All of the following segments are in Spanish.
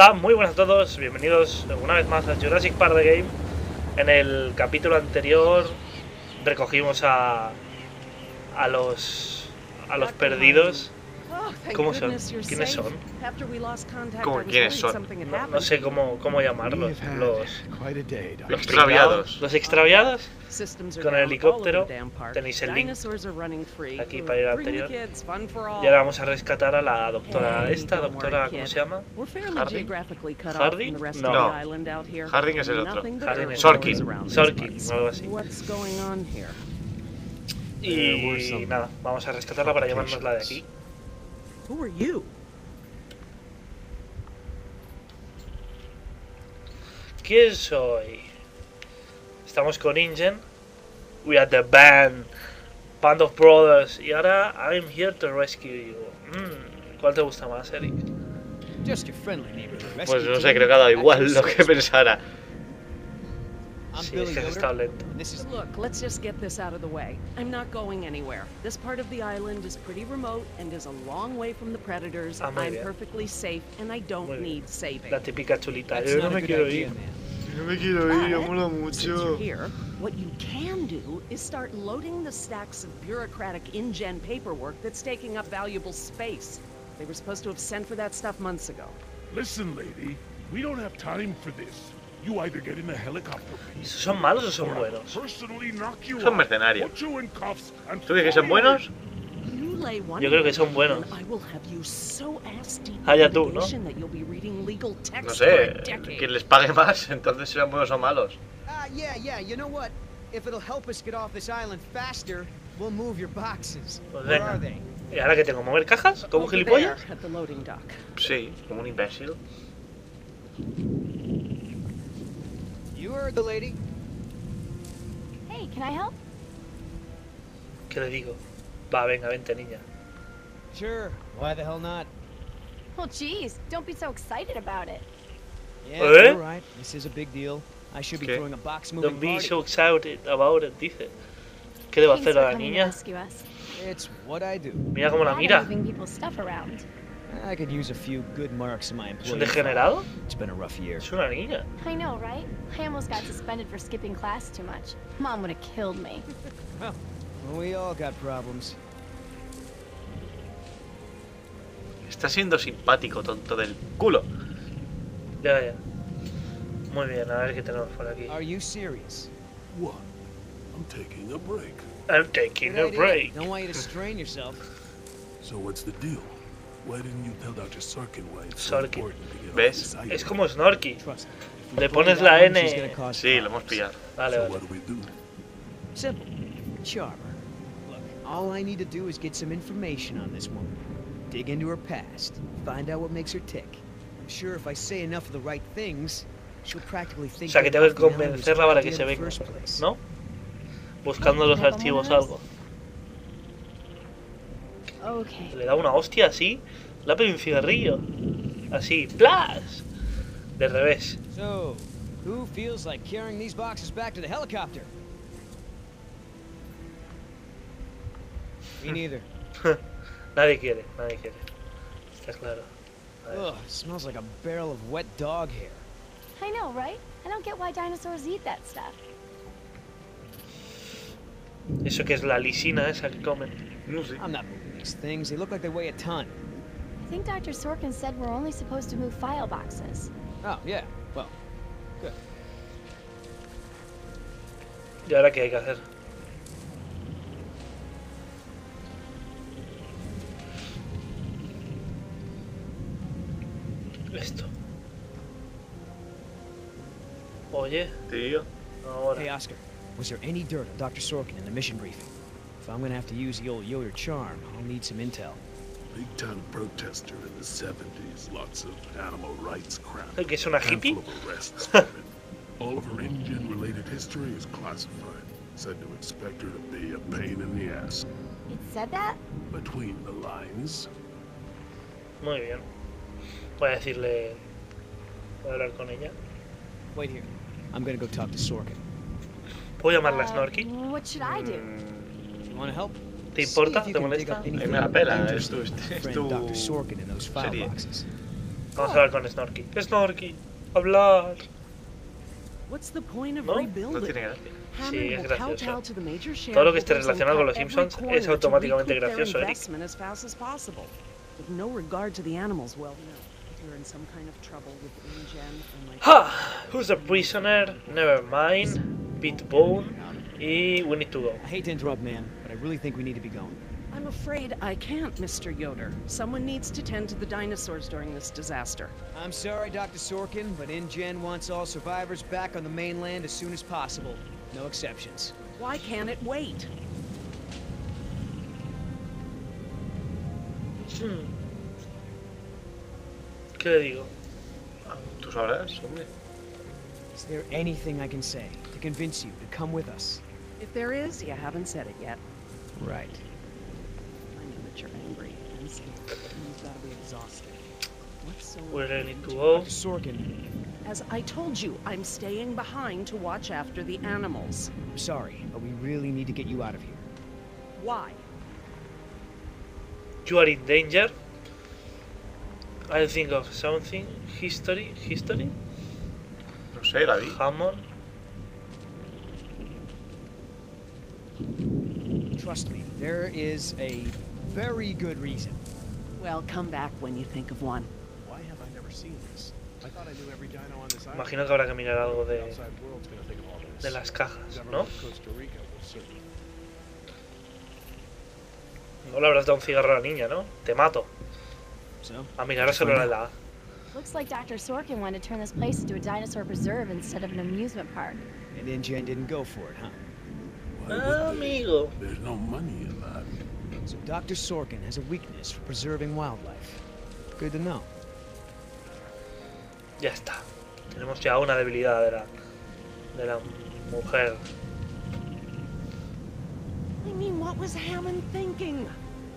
Hola, muy buenas a todos, bienvenidos una vez más a Jurassic Parte Game. En el capítulo anterior recogimos a los perdidos. ¿Cómo son? ¿Quiénes son? ¿Cómo quiénes son? No sé cómo llamarlos. Los extraviados. Los extraviados. Con el helicóptero. Tenéis el link aquí para ir al anterior. Y ahora vamos a rescatar a la doctora doctora, ¿cómo se llama? ¿Harding? No. Harding es el otro. Sorkin, o algo así. Y nada, vamos a rescatarla para llevárnosla de aquí. Who are you? ¿Quién soy? Estamos con Ingen. We are the band of brothers. Y ahora I'm here to rescue you. ¿Cuál te gusta más, Eric? Pues no sé, creo que ha dado igual lo que pensara. Sí, es que has estado lento. Look, let's just get this out of the way. I'm not going anywhere. This part of the island is pretty remote and is a long way from the predators. I'm perfectly safe and I don't need saving. La típica chulita. Yo no me quiero ir. No me quiero ir, me mola mucho. Here, what you can do is start loading the stacks of bureaucratic InGen paperwork that's taking up valuable space. They were supposed to have sent for that stuff months ago. Listen, lady, we don't have time for this. You either get in a helicopter. ¿Son malos o son buenos? Son mercenarios. ¿Tú dices que son buenos? Yo creo que son buenos. Allá tú, ¿no? No sé, quien les pague más, entonces serán buenos o malos. Pues venga. ¿Y ahora qué tengo? ¿Mover cajas? ¿Como un gilipollas? Sí, como un imbécil. You heard the lady. Hey, can I help? ¿Qué le digo? Va, venga, vente, niña. Sure. Why the hell not? Well, geez, don't be so excited about it. Yeah, you're right. This is a big deal. I should be throwing a box moving party. Don't be party. so excited about it, dice. ¿Qué debo hacer a la niña? It's what I do. Mira cómo la mira. I could use a few good marks in my employee. ¿Es un degenerado? It's been a rough year. Es una niña. I know, right? I almost got suspended for skipping class too much. Mom would have killed me. Well, we all got problems. Está siendo simpático, tonto del culo. Ya. Muy bien, a ver qué tenemos por aquí. Are you serious? What? I'm taking a break. I'm taking a break. Don't want you to strain yourself. So what's the deal? Why didn't you tell Dr. Sorkin why it's so important to get ¿Ves? Es como Snorky. Le pones la N. Sí, lo hemos pillado. Vale. What do we do? Simple. Charmer. Look, all I need to do is get some information on this woman. Dig into her past. Find out what makes her tick. I'm sure if I say enough of the right things, she'll practically think. O sea, que tengo que convencerla para que se venga, ¿no? Buscando los archivos algo. Okay. Le da una hostia así, le ha pedido un cigarrillo. Así, ¡plas! De revés. So, who feels like carrying these boxes back to the helicopter? Me neither. Nadie quiere. Está claro. Ugh, smells like a barrel of wet dog hair. I know, right? I don't get why dinosaurs eat that stuff. Eso que es la lisina esa que comen. No sé. I'm not moving these things. They look like they weigh a ton. I think Dr. Sorkin said we're only supposed to move file boxes. Oh, yeah. Well, good. ¿Y ahora qué hay que hacer? Esto. Oye. Tío. Ahora. Hey, Oscar. Was there any dirt on Dr. Sorkin in the mission briefing? If I'm gonna have to use the old Yoder charm, I'll need some intel. Big-time protester in the 70s. Lots of animal rights crap. ¿El que es una hippie? Handful of arrests. All of her InGen-related history is classified. Said to expect her to be a pain in the ass. It said that? Between the lines. Muy bien. Voy a decirle... Voy a hablar con ella. Wait here. I'm gonna go talk to Sorkin. ¿Puedo llamarla Snorky? What should I do? You wanna help? ¿Te importa? ¿Te molesta? Me la pela, es tu Sorkin in those file serie. boxes. Vamos a hablar con Snorky. Snorky, hablar. What's the point of No rebuilding? tiene gracia. Sí, es gracioso. To the major Todo lo que esté shareholders relacionado con and los cut every Simpsons corner es to automáticamente recoup their gracioso, Eric. investment as fast as possible. With no regard to the animals, well, no. You're in some kind of trouble with InGen and like... Ha! Who's a prisoner? Never mind. Beat Bone. Y we need to go. I hate to interrupt, man, but I really think we need to be going. I'm afraid I can't, Mr. Yoder. Someone needs to tend to the dinosaurs during this disaster. I'm sorry, Dr. Sorkin, but InGen wants all survivors back on the mainland as soon as possible. No exceptions. Why can't it wait? ¿Qué le digo? Tú sabrás, hombre. Is there anything I can say to convince you to come with us? If there is, you haven't said it yet. Right. I know that you're angry and scared. You've got to be exhausted. What's so... Where do I need to go? Dr. Sorkin, As I told you, I'm staying behind to watch after the animals. I'm sorry, but we really need to get you out of here. Why? You are in danger. I think of something. History? No sé, David. Hammond. Trust me, there is a very good reason. Well, come back when you think of one. Why have I never seen this? I thought I knew every dino on this island. Imagino que habrá que mirar algo The de outside world's gonna think of all this. las cajas, The ¿no? government of Costa Rica will certainly. No le habrás dado un cigarro a la niña, ¿no? Te mato. So? A mirárselo en la... Looks like Dr. Sorkin wanted to turn this place into a dinosaur preserve instead of an amusement park. And InGen didn't go for it, huh? Why would they? Amigo. There's no money in that. So Dr. Sorkin has a weakness for preserving wildlife. Good to know. Ya está. Tenemos ya una debilidad de la mujer. I mean, what was Hammond thinking?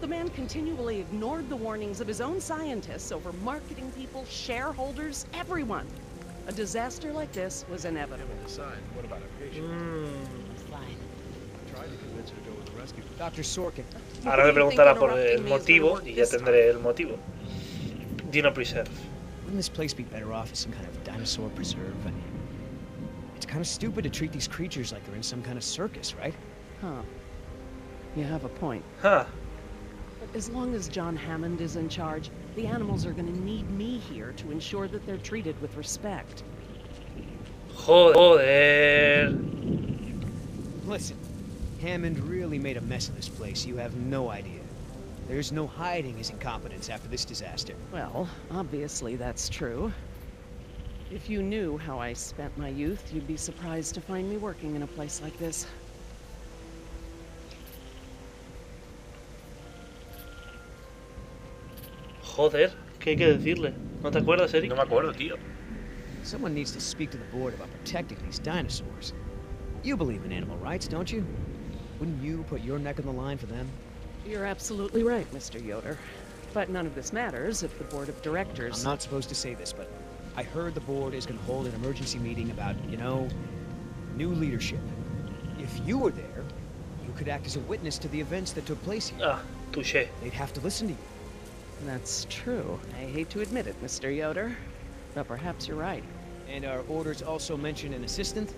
The man continually ignored the warnings of his own scientists over marketing people, shareholders, everyone. A disaster like this was inevitable. Given decide, what about a patient? Fine. I tried to convince her to go with the rescue. Dr. Sorkin, Ahora me preguntará por el motivo y ya tendré el motivo. Dino Preserve. wouldn't this place be better off as some kind of dinosaur preserve? I mean, it's kind of stupid to treat these creatures like they're in some kind of circus, right? Huh. You have a point. Huh. But as long as John Hammond is in charge, the animals are gonna need me here to ensure that they're treated with respect. Joder. Listen, Hammond really made a mess of this place. You have no idea. There's no hiding his incompetence after this disaster. Well, obviously that's true. If you knew how I spent my youth, you'd be surprised to find me working in a place like this. Joder, ¿qué hay que decirle? ¿No te acuerdas, Eric? No me acuerdo, tío. Someone needs to speak to the board about protecting these dinosaurs. You believe in animal rights, don't you? Wouldn't you put your neck on the line for them? You're absolutely right, Mr. Yoder. But none of this matters if the board of directors... I'm not supposed to say this, but I heard the board is going to hold an emergency meeting about, you know, new leadership. If you were there, you could act as a witness to the events that took place here. Ah, touché. They'd have to listen to you. That's true. I hate to admit it, Mr. Yoder. But perhaps you're right. And our orders also mention an assistant?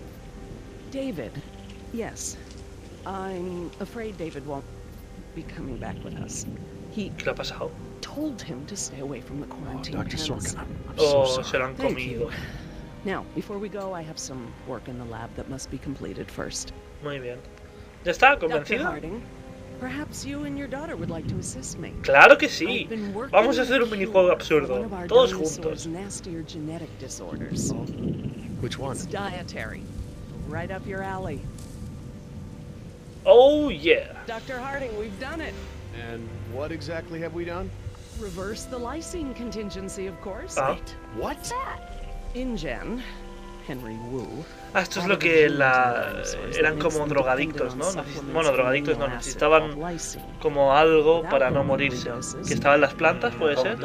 David. Yes. I'm afraid David won't be coming back with us. He ¿Qué le ha pasado? told him to stay away from the Oh, quarantine Dr. panels. Sorkin, I'm Oh, so se sorry. lo han Thank comido. you. Now, before we go, I have some work in the lab that must be completed first. Muy bien. ¿Ya está? Dr. ¿Convencida? Harding, perhaps you and your daughter would like to assist me. Claro que sí. I've been working Vamos a hacer un on a minijuego cure absurdo. for one of our Todos dinosaurs' juntos. nastier genetic disorders. Which one? It's dietary. Right up your alley. Oh yeah. Dr. Harding, we've done it. And what exactly have we done? Reverse the lysine contingency, of course. Ah. What? InGen, Henry Wu. Ah, esto es lo que eran como drogadictos, ¿no? Bueno, drogadictos no, necesitaban como algo para no morirse. Que estaba en las plantas, ¿puede ser?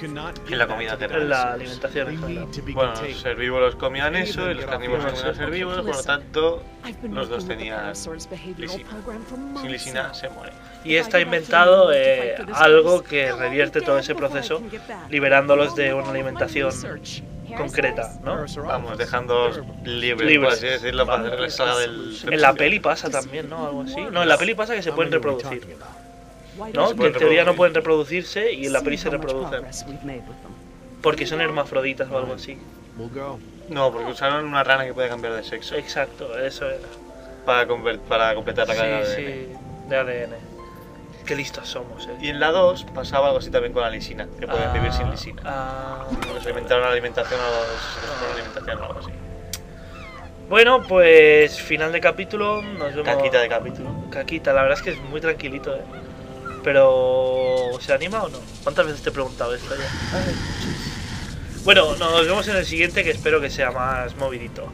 En la comida en general. la alimentación en general. Bueno, los herbívoros comían eso y los carnívoros comían los herbívoros, por lo tanto, los dos tenían lisina. Sin lisina se muere. Y está inventado algo que revierte todo ese proceso, liberándolos de una alimentación concreta, ¿no? Vamos, dejándolos libres, por así decirlo, para hacer la saga del... En la peli pasa también, ¿no? Algo así. No, en la peli pasa que se pueden reproducir, ¿no? Que en teoría no pueden reproducirse y en la peli se reproducen. Porque son hermafroditas o algo así. No, porque usaron una rana que puede cambiar de sexo. Exacto, eso era. Para completar la cadena de ADN. Sí, de ADN. Qué listos somos, Y en la 2 pasaba algo así también con la lisina, que pueden vivir sin lisina. Porque se inventaron la alimentación o algo así. Bueno, pues final de capítulo, nos vemos. Caquita de capítulo. Caquita, la verdad es que es muy tranquilito, Pero, ¿se anima o no? ¿Cuántas veces te he preguntado esto ya? Bueno, nos vemos en el siguiente, que espero que sea más movidito.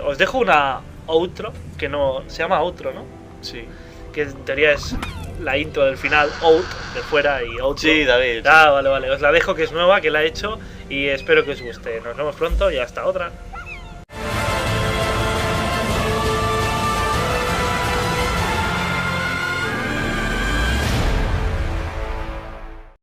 Os dejo una outro, que no... Se llama outro, ¿no? Sí. Que en teoría es la intro del final, out, de fuera y outro. Sí, David. Ah, vale, os la dejo, que es nueva, que la he hecho y espero que os guste. Nos vemos pronto y hasta otra.